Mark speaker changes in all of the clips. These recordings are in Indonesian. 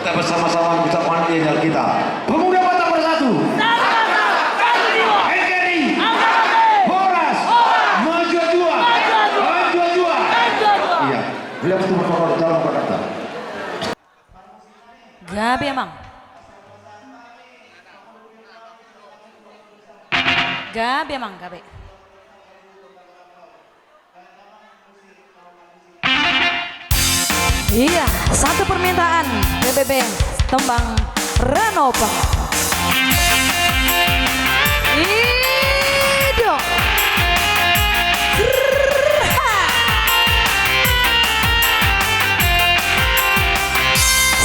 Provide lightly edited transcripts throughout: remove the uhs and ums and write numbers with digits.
Speaker 1: kita bersama-sama bisa panggil kita. Pemuda Batak Bersatu. NKRI. Horas. Maju Jua. Maju Jua. Iya. Beliau itu berkata dalam kata.
Speaker 2: Gabi emang. Gabi emang gabi. Iya, satu permintaan BBB tembang Renova. Ido.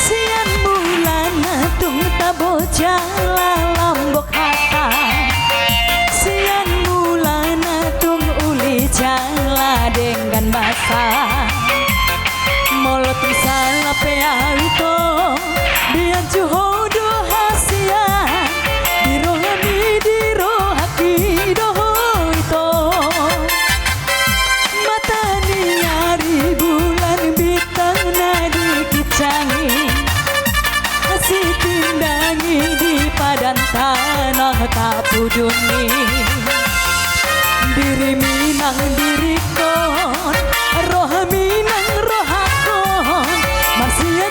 Speaker 2: Sian bulan tung tabo jala lambok hata. Sian bulan tung uli jala dengan masa. Molot misalnya peauto dia juhodo hasia dirohaki doho itu mata niari bulan bintang nadi kicangi kasih tindangi di padan tanah kapuduni diri minang diri kon roh minang roh masia